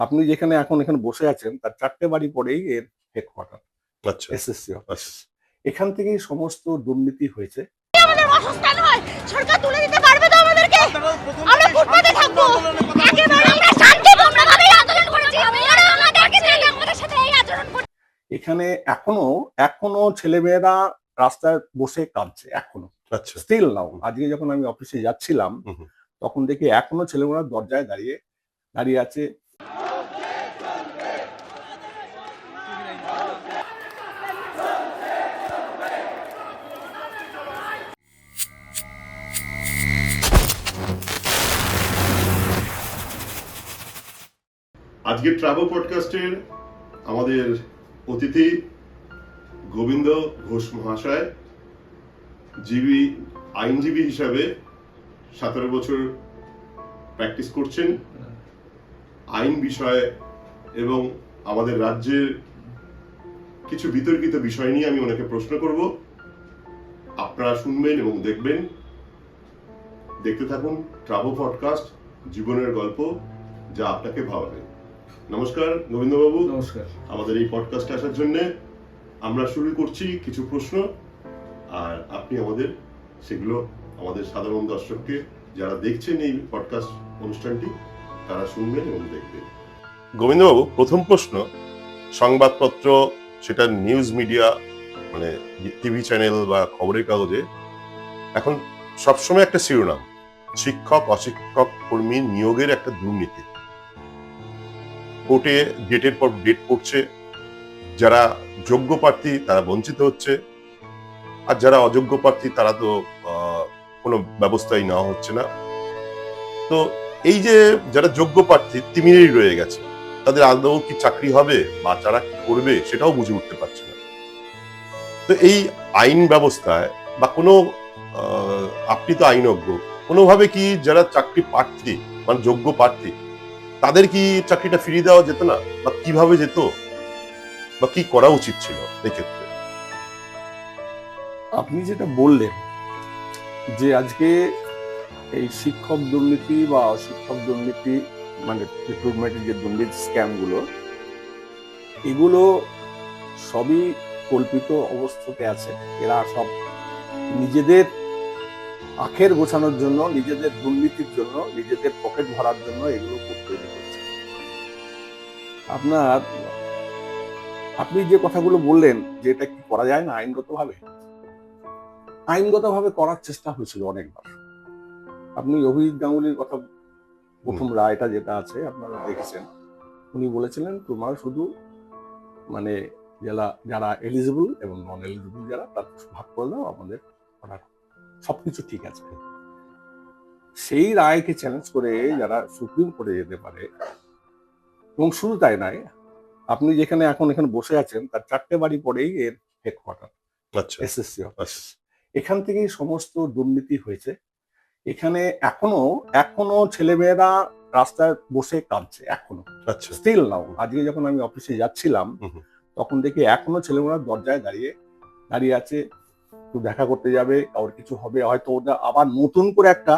আপনি যেখানে এখন এখানে বসে আছেন তার 4টে বাড়ি পরেই এর হেডকোয়ার্টার, আচ্ছা এসএসসি অফিস। আচ্ছা এখান থেকেই সমস্ত দুর্নীতি হয়েছে। আমাদের বাসস্থান হয়, সরকার তুলে দিতে পারবে তো আমাদেরকে? আমরা ফুটপাতে থাকবো, একেবারে আমরা শান্তিপূর্ণভাবে আন্দোলন করেছি, ওরা আমাদেরকে চাইলে আমাদের সাথে এই আচরণ করছে। এখানে এখনো ছেলেমেয়েরা রাস্তায় বসে কাঁদছে, এখনো আচ্ছা স্টিল নাও। আজকে যখন আমি অফিসে যাচ্ছিলাম হুম। তখন দেখি এখনো ছেলেমেয়েরা দরজায় দাঁড়িয়ে আছে। আজকের ট্রাভেল পডকাস্টের আমাদের অতিথি গোবিন্দ ঘোষ মহাশয়, আইনজীবী হিসাবে 17 বছর প্র্যাকটিস করছেন আইন বিষয়ে, এবং আমাদের রাজ্যের কিছু বিতর্কিত বিষয় নিয়ে আমি ওনাকে প্রশ্ন করব। আপনারা শুনবেন এবং দেখবেন। দেখতে থাকুন ট্রাভেল পডকাস্ট, জীবনের গল্প যা আপনাকে ভাবাবে। নমস্কার গোবিন্দবাবু, নমস্কার। আমাদের এই পডকাস্টে আসার জন্য আমরা শুরু করছি কিছু প্রশ্ন, আর আপনি সেগুলো আমাদের সাধারণ দর্শককে, যারা দেখছেন এই পডকাস্ট অনুষ্ঠানটি, তারা শুনবেন এবং দেখবেন। গোবিন্দবাবু, প্রথম প্রশ্ন, সংবাদপত্র, সেটা নিউজ মিডিয়া মানে টিভি চ্যানেল বা খবরের কাগজে এখন সবসময় একটা শিরোনাম, শিক্ষক অশিক্ষক কর্মী নিয়োগের একটা দুর্নীতি। কোর্টে ডেটের পর ডেট পড়ছে, যারা যোগ্য প্রার্থী তারা বঞ্চিত হচ্ছে, আর যারা অযোগ্য প্রার্থী তারা তো কোনো ব্যবস্থাই নেওয়া হচ্ছে না। তো এই যে যারা যোগ্য প্রার্থী তিমিরেই রয়ে গেছে, তাদের আদৌ কি চাকরি হবে বা তারা কি করবে সেটাও বুঝে উঠতে পারছে না। তো এই আইন ব্যবস্থায় বা কোনো আপনি তো আইনজ্ঞ, কোনোভাবে কি যারা চাকরি প্রার্থী মানে যোগ্য প্রার্থী তাদের কি চাকরিটা ফিরিয়ে দেওয়া যেত না, বা কিভাবে যেত, বা কি করা উচিত ছিল এক্ষেত্রে? আপনি যেটা বললেন যে আজকে এই শিক্ষক দুর্নীতি বা অশিক্ষক দুর্নীতি, মানে রিক্রুটমেন্টের যে দুর্নীতি স্ক্যামগুলো, এগুলো সবই কল্পিত অবস্থাতে আছে। এরা সব নিজেদের আখের গোছানোর জন্য, নিজেদের দুর্নীতির জন্য, নিজেদের পকেট ভরার জন্য এগুলো তৈরি করছে। আপনি যে কথাগুলো বললেন যে এটা কি করা যায় না আইনগতভাবে করার চেষ্টা হয়েছিল অনেকবার। আপনি অভিজিৎ গাঙ্গুলির কথা, প্রথম রায়টা যেটা আছে আপনারা দেখেছেন, উনি বলেছিলেন তোমার শুধু মানে যারা এলিজিবল এবং নন এলিজিবল যারা, তার ভাগ করে দাও, আমাদের করার সবকিছু ঠিক আছে। সেই রায়কে চ্যালেঞ্জ করে যারা সুপ্রিম কোর্টে যেতে পারে, এবং শুধু তাই নয়, আপনি যেখানে এখন এখানে বসে আছেন তার 4টে বাড়ি পরেই এর হেডকোয়ার্টার, আচ্ছা এসএসসি অফিস। এখান থেকেই সমস্ত দুর্নীতি হয়েছে। এখানে এখনো ছেলেমেয়েরা রাস্তায় বসে কাঁদছে, এখনো আচ্ছা স্টিল নাও। আজকে যখন আমি অফিসে যাচ্ছিলাম তখন দেখি এখনো ছেলেমেয়েরা দরজায় দাঁড়িয়ে আছে, একটু দেখা করতে যাবে, কারোর কিছু হবে, হয়তো ওটা আবার নতুন করে একটা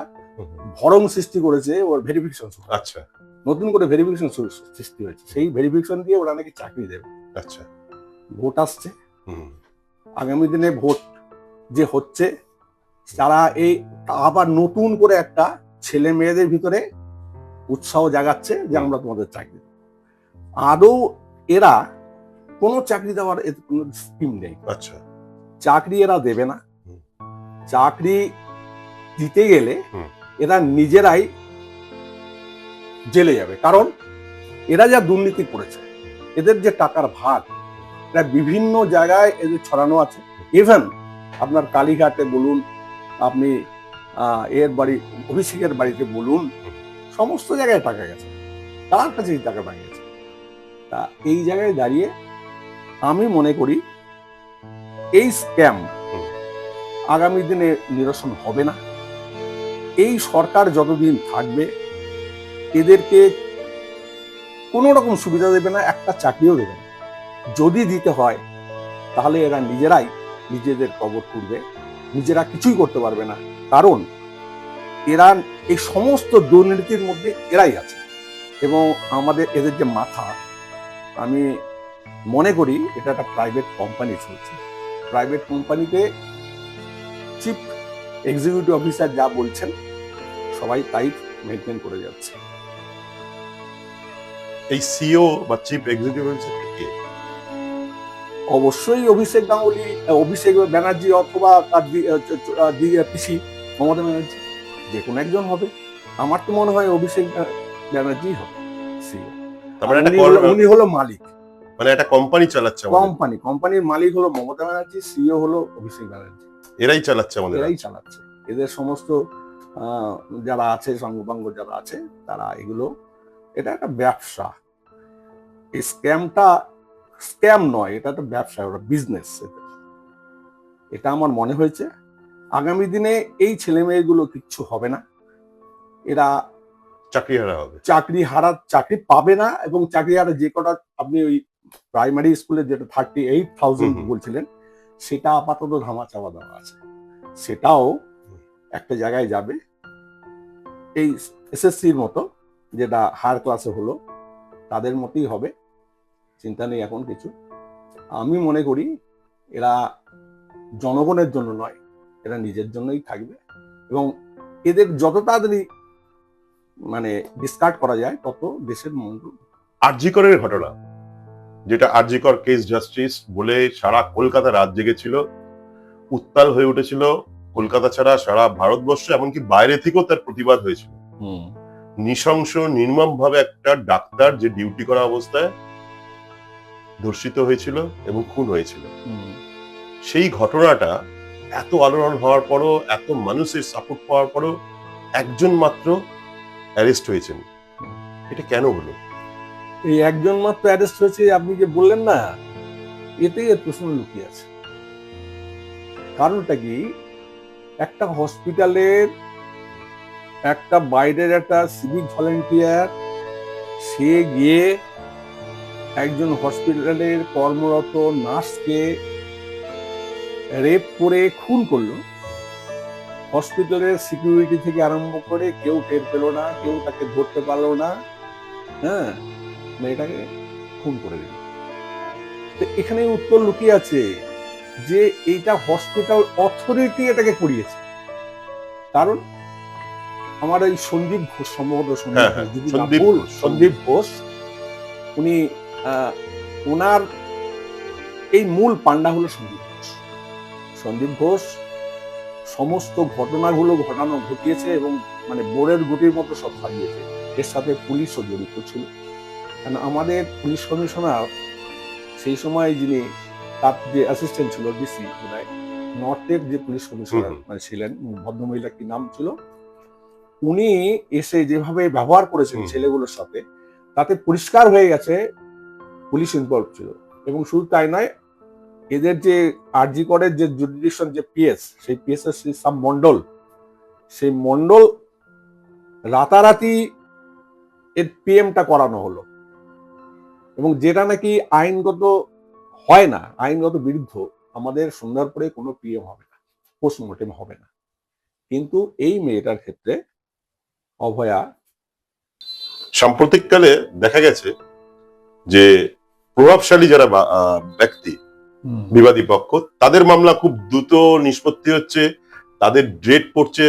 ভরং সৃষ্টি করেছে, ওর ভেরিফিকেশন। আচ্ছা, নতুন করে ভেরিফিকেশন সৃষ্টি হয়েছে, সেই ভেরিফিকেশন দিয়ে ওরা নাকি চাকরি দেবে। আচ্ছা, ভোট আসছে, আগামী দিনে ভোট যে হচ্ছে, তারা এই আবার নতুন করে একটা ছেলে মেয়েদের ভিতরে উৎসাহ জাগাচ্ছে যে আমরা তোমাদের চাকরি দেব। আদৌ এরা কোনো চাকরি দেওয়ার কোনো স্কিম নেই। আচ্ছা, চাকরি এরা দেবে না। চাকরি দিতে গেলে এরা নিজেরাই জেলে যাবে, কারণ এরা যা দুর্নীতি করেছে, এদের যে টাকার ভাগ, এরা বিভিন্ন জায়গায় এদের ছড়ানো আছে। ইভেন আপনার কালীঘাটে বলুন, আপনি এর বাড়ি অভিষেকের বাড়িতে বলুন, সমস্ত জায়গায় টাকা গেছে, তার কাছে টাকা পাই গেছে। তা এই জায়গায় দাঁড়িয়ে আমি মনে করি এই স্ক্যাম আগামী দিনে নিরসন হবে না। এই সরকার যতদিন থাকবে এদেরকে কোনো রকম সুবিধা দেবে না, একটা চাকরিও দেবে না। যদি দিতে হয় তাহলে এরা নিজেরাই নিজেদের কবর খুঁড়বে, নিজেরা কিছুই করতে পারবে না, কারণ এরা এই সমস্ত দুর্নীতির মধ্যে এরাই আছে। এবং আমাদের এদের যে মাথা, আমি মনে করি এটা একটা প্রাইভেট কোম্পানি চলছে। প্রাইভেট কোম্পানিতে চিফ এক্সিকিউটিভ অফিসার যা বলছেন সবাই তাই মেনটেন করে যাচ্ছে। এই সিও বা চিফ এক্সিকিউটিভ অফিসার কে? অবশ্যই অভিষেক গাঙ্গুলি, অভিষেক ব্যানার্জি অথবা তার পিসি মমতা ব্যানার্জি, যে কোনো একজন হবে। আমার তো মনে হয় অভিষেক ব্যানার্জি হবে সিও। তার মানে উনি হলো মালিক, মানে একটা কোম্পানি চালাচ্ছে আমাদের। কোম্পানির মালিক হলো মমতা ব্যানার্জি, সিও হলো অভিষেক ব্যানার্জি। এরাই চালাচ্ছে আমাদের। এরাই চালাচ্ছে। এদের সমস্ত যারা আছে, সঙ্গপাঙ্গ যারা আছে, তারা এগুলো, এটা একটা ব্যবসা। এই স্ক্যাম নয়, এটা একটা ব্যবসা, ওটা বিজনেস। এটা আমার মনে হয়েছে আগামী দিনে এই ছেলে মেয়েগুলো কিচ্ছু হবে না, এরা চাকরি পাবে না। এবং চাকরি হারা যে কটা, আপনি ওই প্রাইমারি স্কুলে যেটা 38,000 বলছিলেন, সেটা আপাতত ধামা চাওয়া দেওয়া আছে, সেটাও একটা জায়গায় যাবে। এই এসএসসির মতো যেটা হায়ার ক্লাসে হলো, তাদের মতোই হবে, চিন্তা নেই এখন কিছু। আমি মনে করি এরা জনগণের জন্য নয়, এরা নিজের জন্যই থাকবে। এবং এদের যত তাড়াতাড়ি মানে ডিসকার্ড করা যায় তত দেশের মঙ্গল। আরজিকরের ঘটনা, যেটা আরজিকর কেস জাস্টিস বলে সারা কলকাতা রাত জেগেছিল, উত্তাল হয়ে উঠেছিল কলকাতা ছাড়া সারা ভারতবর্ষ, এমনকি বাইরে থেকেও তার প্রতিবাদ হয়েছিল। নৃশংস নির্মম ভাবে একটা ডাক্তার যে ডিউটি করা অবস্থায় ধর্ষিত হয়েছিল এবং খুন হয়েছিল। সেই ঘটনাটা এত আলোড়ন হওয়ার পরও, এত মানুষের সাপোর্ট পাওয়ার পরও একজন মাত্র অ্যারেস্ট হয়েছেন। এটা কেন হলো? এই একজন মাত্র অ্যারেস্ট হয়েছে, আপনি যে বললেন না, এতেই এর প্রশ্ন লুকিয়ে আছে। কারণটা কি, একটা হসপিটালের একটা বাইরের একটা সিভিক ভলেন্টিয়ার, সে গিয়ে একজন হসপিটালের কর্মরত নার্সকে রেপ করে খুন করলো। হসপিটালের সিকিউরিটি থেকে আরম্ভ করে কেউ টের পেল না, কেউ তাকে ধরতে পারলো না, হ্যাঁ, মেয়েটাকে খুন করে দিল। তো এখানে উত্তর লুকিয়ে আছে যে এইটা হসপিটাল অথরিটি এটাকে করিয়েছে। কারণ আমার এই সন্দীপ ঘোষ, সম্ভবত সন্দীপ ঘোষ, উনি ওনার এই মূল পান্ডা হলো সন্দীপ ঘোষ সমস্ত ঘটনাগুলো ঘটিয়েছে এবং মানে বোরের গুটির মতো সব সাজিয়েছে। এর সাথে পুলিশও জড়িত ছিল। কারণ আমাদের পুলিশ কমিশনার সেই সময় যিনি তার যে অ্যাসিস্ট্যান্ট ছিল, ডিসি নর্থের যে পুলিশ কমিশনার মানে ছিলেন, ভদ্রমহিলা কি নাম ছিল, উনি এসে যেভাবে ব্যবহার করেছেন ছেলেগুলোর সাথে, তাতে পরিষ্কার হয়ে গেছে পুলিশ ইনভলভ ছিল। এবং শুধু তাই নয়, এদের যে আরজি করের যে জুডিশন যে পিএস, সেই পিএস এর সাব মন্ডল, সেই মন্ডল রাতারাতি এর পিএমটা করানো হলো। এবং যেটা নাকি আইনগত হয় না, আইনগত বিরুদ্ধ, আমাদের সুন্দরপুরে কোনো পিএম হবে না, পোস্টমর্টেম হবে না। কিন্তু এই মেয়েটার ক্ষেত্রে অভয়া, সাম্প্রতিককালে দেখা গেছে যে প্রভাবশালী যারা ব্যক্তি, বিবাদী পক্ষ, তাদের মামলা খুব দ্রুত নিষ্পত্তি হচ্ছে, তাদের ডেট পড়ছে,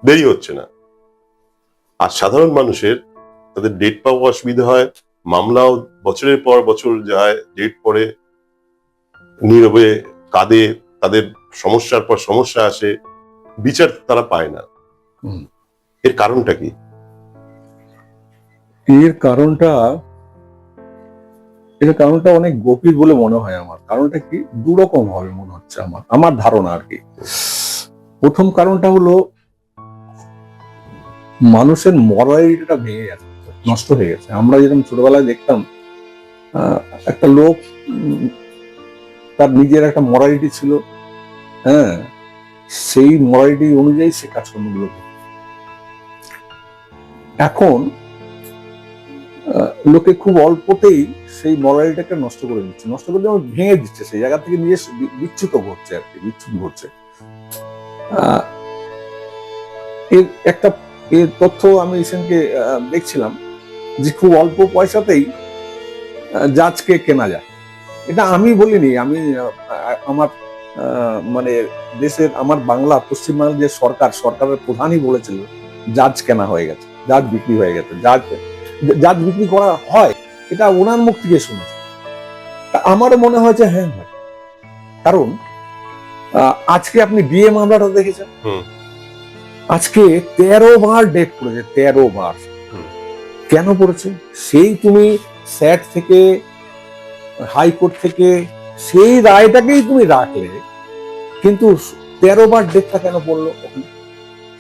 দেরি হচ্ছে না। আর সাধারণ মানুষের তাদের ডেট পাওয়া অসুবিধা হয়, মামলাও বছরের পর বছর যায়, ডেট পড়ে, নীরবে কাঁদে, তাদের সমস্যার পর সমস্যা আসে, বিচার তারা পায় না। এর কারণটা কি? এর কারণটা অনেক গভীর বলে মনে হয় আমার। কারণটা কি, দুরকম হবে মনে হচ্ছে আমার ধারণা আর কি। প্রথম কারণটা হলো মানুষের মরালিটিটা ভেঙে গেছে, নষ্ট হয়ে গেছে। আমরা যেরকম ছোটবেলায় দেখতাম একটা লোক, তার নিজের একটা মরালিটি ছিল, হ্যাঁ, সেই মরালিটি অনুযায়ী সে কাজকর্মগুলো করত। এখন লোকে খুব অল্পতেই সেই মরালিটাকে নষ্ট করে দিচ্ছে, ভেঙে দিচ্ছে, সেই জায়গা থেকে নিজে বিচ্যুত করছে আর কি, বিচ্যুত করছে। এর তথ্য আমি রিসেন্টলি দেখছিলাম যে খুব অল্প পয়সাতেই জাজকে কেনা যায়। এটা আমি বলিনি, আমি আমার মানে দেশের, আমার বাংলা পশ্চিমবাংলার যে সরকারের প্রধানই বলেছিল জাজ কেনা হয়ে গেছে, জাজ বিক্রি হয়ে গেছে, জাজ বিক্রি করা হয়, এটা ওনার মুখ থেকে শুনেছে। তা আমার মনে হয়েছে হ্যাঁ হয়, কারণ আজকে আপনি বিয়ে মামলাটা দেখেছেন, আজকে 13 বার ডেট পড়েছে, 13 বার। কেন পড়েছে? সেই তুমি স্যাট থেকে, হাইকোর্ট থেকে সেই রায়টাকেই তুমি রাখলে, কিন্তু 13 বার ডেটটা কেন পড়লো?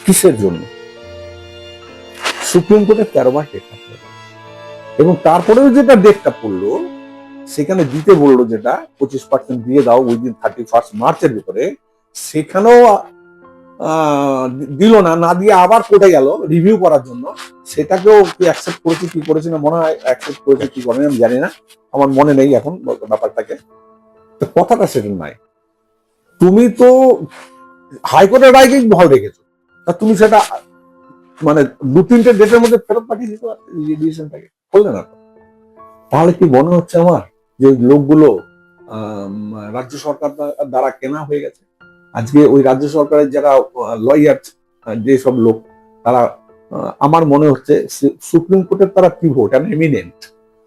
কিসের জন্য? সুপ্রিম কোর্টের 13 বার ডেটটা পড়লো, এবং তারপরেও যেটা ডেটটা পড়লো সেখানে দিতে বললো যেটা 25% দিয়ে দাও উইদিন 31 মার্চের ভিতরে, সেখানেও দিল না, না দিয়ে আবার কোর্টে গেল রিভিউ করার জন্য। সেটাকেও কি অ্যাকসেপ্ট করেছে কি করেছে না, মনে হয় অ্যাকসেপ্ট করেছে কি করেনি আমি জানি না, আমার মনে নেই এখন ব্যাপারটাকে। তো কথাটা সেটা নাই, তুমি তো হাইকোর্টের রায়কেই বহাল রেখেছো, তা তুমি সেটা মানে 2-3টে ডেটের মধ্যে ফেরত পাঠিয়ে দিতে পারতে, ডিসিশনটাকে করলে না। তাহলে কি মনে হচ্ছে আমার যে লোকগুলো রাজ্য সরকার দ্বারা কেনা হয়ে গেছে? আজকে ওই রাজ্য সরকারের যারা লয়ার, যেসব লোক, তারা আমার মনে হচ্ছে সুপ্রিম কোর্টের তারা পিভট এন্ড এমিনেন্ট,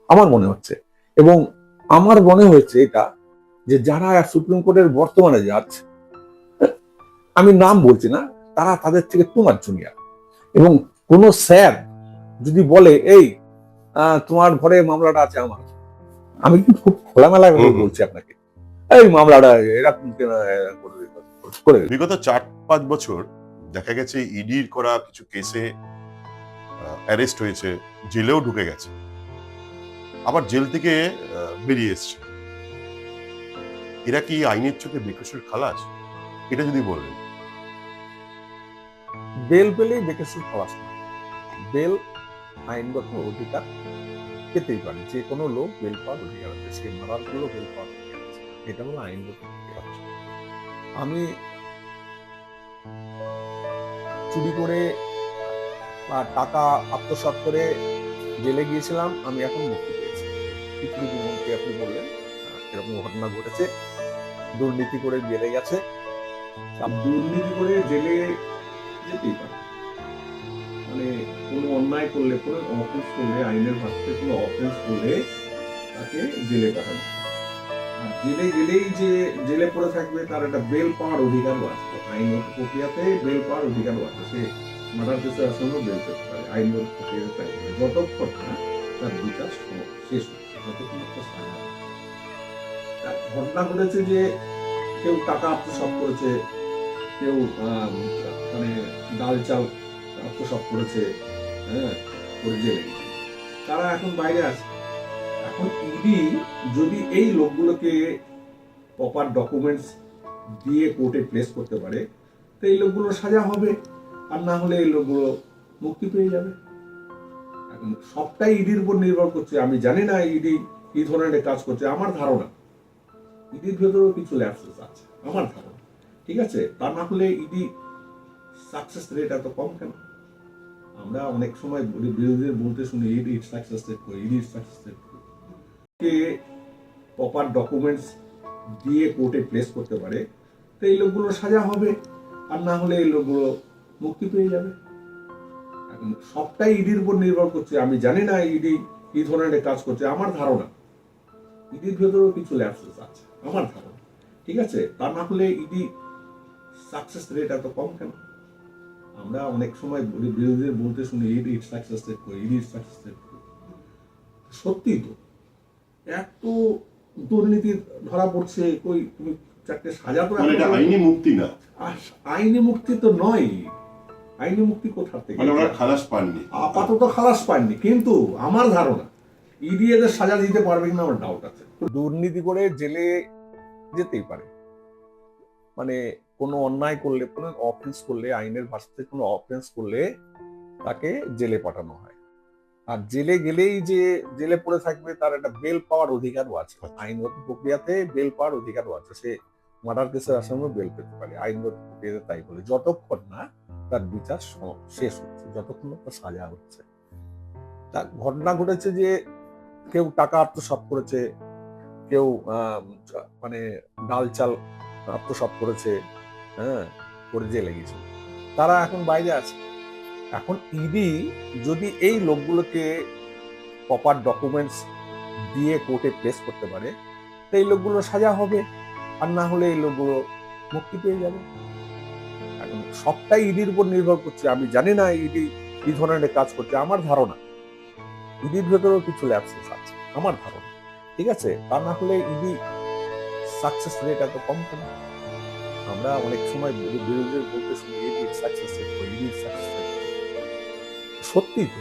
আমার মনে হচ্ছে। এবং আমার মনে হয়েছে এটা যে যারা সুপ্রিম কোর্টের বর্তমানে জাজ, আমি নাম বলছি না, তারা তাদের থেকে তোমার জুনিয়র। এবং কোন স্যার যদি বলে এই তোমার ঘরে মামলাটা আছে আমার, আমি কিন্তু খুব খোলামেলা বলছি আপনাকে, এই মামলাটা এরকম করে। বিগত 4-5 বছর দেখা গেছে ইডির করা কিছু কেসে অ্যারেস্ট হয়েছে, জেলেও ঢুকে গেছে, আবার জেল থেকে বেরিয়ে এসছে। এরা কি আইনের চোখে বেকসুর খালাস? এটা যদি বললেন। বেল পেলেই বেকসুর খালাস না, বেল আইনগত অধিকার পেতেই পারে, যে কোনো লোক বেল পাওয়ার অধিকার আছে, সে মারার গুলো বেল পাওয়ার অধিকার আছে, এটা হলো আইনগত অধিকার। আমি চুরি করে বা টাকা আত্মসাৎ করে জেলে গিয়েছিলাম, আমি এখন মুক্তি পেয়েছি। পৃথিবীর মন্ত্রী আপনি বললেন এরকম ঘটনা ঘটেছে, দুর্নীতি করে জেলে গেছে, দুর্নীতি করে জেলে যেতেই পারে, মানে কোনো অন্যায় করলে, কোনো অফেন্স করলে, আইনের ভাষাতে কোনো অফেন্স করলে তাকে জেলে পাঠানো। আর জেলে গেলেই যে জেলে পড়ে থাকবে তার একটা বেল পাওয়ার অধিকারও আছে, আইনগত প্রক্রিয়াতে বেল পাওয়ার অধিকারও আছে, সে মার্ডার কেসের আসামিও বেল পেতে পারে আইনগত প্রক্রিয়াতে, তাই যতক্ষণ না তার বিচার শেষ হচ্ছে, যতক্ষণ একটা সাজা। ঘটনা ঘটেছে যে কেউ টাকা আত্মসাৎ করেছে, কেউ মানে ডাল চাল আত্মসাৎ করেছে, হ্যাঁ, করে জেলে গেছে, তারা এখন বাইরে আছে। এখন ইডি যদি এই লোকগুলোকে প্রপার ডকুমেন্টস দিয়ে কোর্টে প্লেস করতে পারে, তো এই লোকগুলো সাজা হবে, আর না হলে এই লোকগুলো মুক্তি পেয়ে যাবে। এখন সবটাই ইডির উপর নির্ভর করছে, আমি জানি না ইডি কি ধরনের কাজ করছে, আমার ধারণা ইডির ভেতরেও কিছু ল্যাপসেস আছে, আমার ধারণা, ঠিক আছে? তা না হলে ইডি সাকসেস রেট এত কম কেন? আমরা অনেক সময় বিরোধীদের বলতে শুনি ইডি সাকসেস রেট কই, ইডি সাকসেস রেট কে প্রপার ডকুমেন্টস দিয়ে কোর্টে প্লেস করতে পারে, তো এই লোকগুলো সাজা হবে, আর না হলে এই লোকগুলো মুক্তি পেয়ে যাবে। এখন সবটাই ইডির উপর নির্ভর করছে, আমি জানি না ইডি কি ধরনের কাজ করছে, আমার ধারণা ইডির ভেতরেও কিছু ল্যাপসেস আছে, আমার ধারণা, ঠিক আছে? তা না হলে ইডি সাকসেস রেট এত কম কেন? আমরা অনেক সময় বিরোধীদের বলতে শুনি ইডি সাকসেস রেট কই, ইডি সাকসেস রেট কই। সত্যি তো এত দুর্নীতি ধরা পড়ছে, কই তুমি চারটে সাজা তো, এটা আইনি মুক্তি না, আইনি মুক্তি তো নয়, আইনি মুক্তি কোথা থেকে? মানে ওরা খালাস পাননি, আপাতত খালাস পাননি, কিন্তু আমার ধারণা ইডি এদের সাজা দিতে পারবে কিনা আমার ডাউট আছে। দুর্নীতি করে জেলে যেতেই পারে, মানে কোনো অন্যায় করলে, কোনো অফেন্স করলে, আইনের ভাষাতে কোনো অফেন্স করলে তাকে জেলে পাঠানো হয়, আর জেলে গেলেই যে জেলে পড়ে থাকবে তার একটা বেল পাওয়ার অধিকারও আছে, আইনগত প্রক্রিয়াতে বেল পাওয়ার অধিকারও আছে, সে মার্ডার কেসের আসামিও বেল পেতে পারে আইনগত প্রক্রিয়াতে, তাই বলে যতক্ষণ না তার বিচার শেষ হচ্ছে, যতক্ষণ না তার সাজা হচ্ছে। তা ঘটনা ঘটেছে যে কেউ টাকা আত্মসাৎ করেছে, কেউ মানে ডাল চাল আত্মসাৎ করেছে, হ্যাঁ, করে জেলে গেছে। তারা এখন বাইরে আছে। এখন ইডি যদি এই লোকগুলোকে প্রপার ডকুমেন্টস দিয়ে কোর্টে প্লেস করতে পারে, তো এই লোকগুলো সাজা হবে, আর না হলে এই লোকগুলো মুক্তি পেয়ে যাবে। এখন সবটাই ইডির উপর নির্ভর করছে। আমি জানি না ইডি কি ধরনের কাজ করছে। আমার ধারণা ইডির ভেতরেও কিছু ল্যাপসেস আছে, আমার ধারণা। ঠিক আছে, তা না হলে ইডি সাকসেস রেট এত কম কেন? আমরা অনেক সময় বিরোধীদের বলতে শুনি ইডির সাকসেস রেট, ইডির সাকসেস রেট। সত্যি তো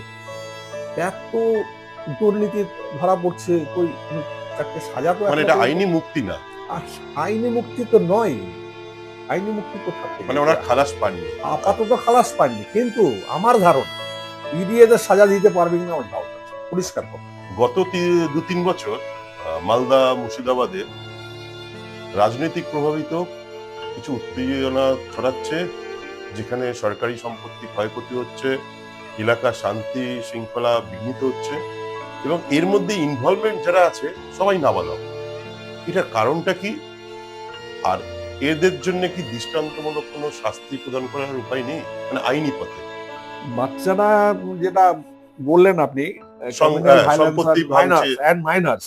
এত দুর্নীতি ধরা পড়ছে, কই তাকে সাজা তো মানে এটা আইনি মুক্তি না, আইনি মুক্তি তো নয়। আইনি মুক্তি কোথা থেকে? মানে ওরা খালাস পাননি, আপাতত খালাস পাননি, কিন্তু আমার ধারণা ইডি এদের সাজা দিতে পারবে কিনা আমার ডাউট আছে, পরিষ্কার কথা। গত 2-3 বছর মালদা মুর্শিদাবাদে রাজনৈতিক প্রভাবিত কিছু উত্তেজনা ছড়াচ্ছে, যেখানে সরকারি সম্পত্তি ক্ষয়ক্ষতি হচ্ছে, এলাকা শান্তি শৃঙ্খলা বিঘ্নিত হচ্ছে, এবং এর মধ্যে ইনভলভমেন্ট যারা আছে সবাই নাবালক। এটার কারণটা কি? আর এদের জন্য কি দৃষ্টান্তমূলক কোনো শাস্তি প্রদান করার উপায় নেই, মানে আইনি পথে? বাচ্চারা যেটা বললেন আপনি, সম্পত্তি মাইনার্স,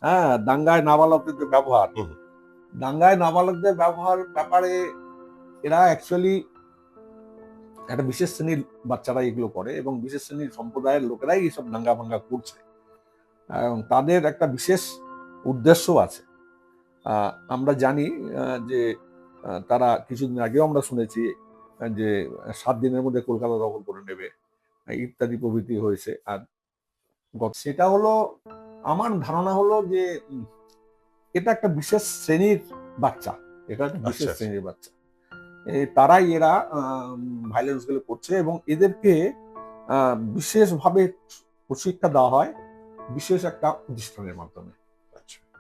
হ্যাঁ, দাঙ্গায় নাবালকদের ব্যবহার, দাঙ্গায় নাবালকদের ব্যবহার ব্যাপারে এরা অ্যাকচুয়ালি একটা বিশেষ শ্রেণীর বাচ্চারা এগুলো করে, এবং বিশেষ শ্রেণীর সম্প্রদায়ের লোকেরাই এইসব দাঙ্গা ভাঙ্গা করছে, এবং তাদের একটা বিশেষ উদ্দেশ্য আছে। আমরা জানি যে তারা কিছুদিন আগেও আমরা শুনেছি যে 7 দিনের মধ্যে কলকাতা দখল করে নেবে ইত্যাদি প্রভৃতি হয়েছে। আর সেটা হলো, আমার ধারণা হলো যে এটা একটা বিশেষ শ্রেণীর বাচ্চা, এটা একটা বিশেষ শ্রেণীর বাচ্চা, তারাই এরা ভাইলেন্স গুলো করছে, এবং এদেরকে বিশেষভাবে প্রশিক্ষা দেওয়া হয় বিশেষ একটা প্রতিষ্ঠানের মাধ্যমে।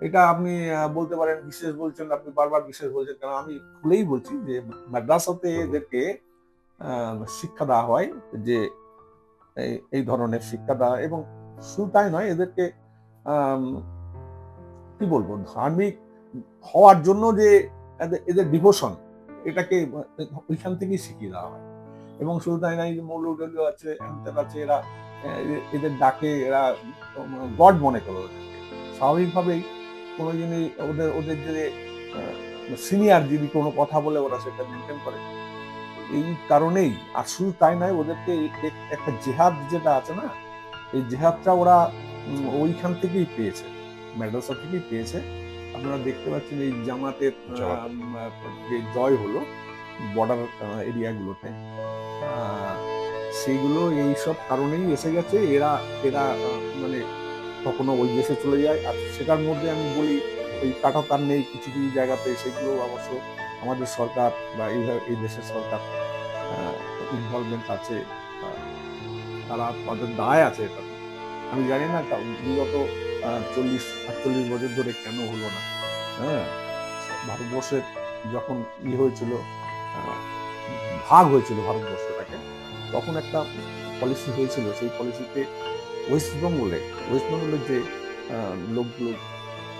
এটা আপনি বলতে পারেন বিশেষ বলছেন, আপনি বারবার বিশেষ বলছেন কেন? আমি খুলেই বলছি যে মাদ্রাসাতে এদেরকে শিক্ষা দেওয়া হয়, যে এই ধরনের শিক্ষা দেওয়া, এবং শুধু তাই নয়, এদেরকে কি বলবো, ধার্মিক হওয়ার জন্য যে এদের ডিভোশন, এটাকে ওইখান থেকেই শিখিয়ে দেওয়া হয়। এবং শুধু তাই নয়, মৌলভী আছে, এরা এদের ডাকে এরা গড মনে করে। স্বাভাবিকভাবেই কোনো জিনিস ওদের যে সিনিয়র যদি কোনো কথা বলে, ওরা সেটা মেনটেন করে। এই কারণেই, আর শুধু তাই নয়, ওদেরকে একটা জেহাদ যেটা আছে না, এই জেহাদটা ওরা ওইখান থেকেই পেয়েছে, মাদ্রাসা থেকেই পেয়েছে। আপনারা দেখতে পাচ্ছেন এই জামাতের যে জয় হলো বর্ডার এরিয়াগুলোতে, সেইগুলো এইসব কারণেই এসে গেছে। এরা মানে কখনো ওই দেশে চলে যায়, আর সেটার মধ্যে আমি বলি ওই কাঁটাতার নেই কিছু কিছু জায়গাতে, সেগুলো অবশ্য আমাদের সরকার বা এই দেশের সরকার ইনভলভমেন্ট আছে, তারা তাদের দায় আছে। এটা আমি জানি না বিগত 40-48 বছর ধরে কেন হলো না। হ্যাঁ, ভারতবর্ষের যখন হয়েছিল, ভাগ হয়েছিল ভারতবর্ষটাকে, তখন একটা পলিসি হয়েছিল, সেই পলিসিতে ওয়েস্টবেঙ্গলের যে লোকগুলো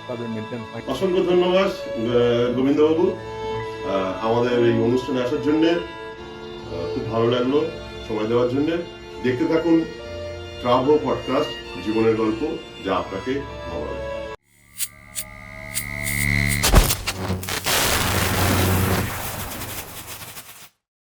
তাদের মেনটেন হয়। অসংখ্য ধন্যবাদ গোবিন্দবাবু আমাদের এই অনুষ্ঠানে আসার জন্য, খুব ভালো লাগলো সময় দেওয়ার জন্য। দেখতে থাকুন ট্রাভো পডকাস্ট, জীবনের গল্প যা আপনাকে ভালো লাগে।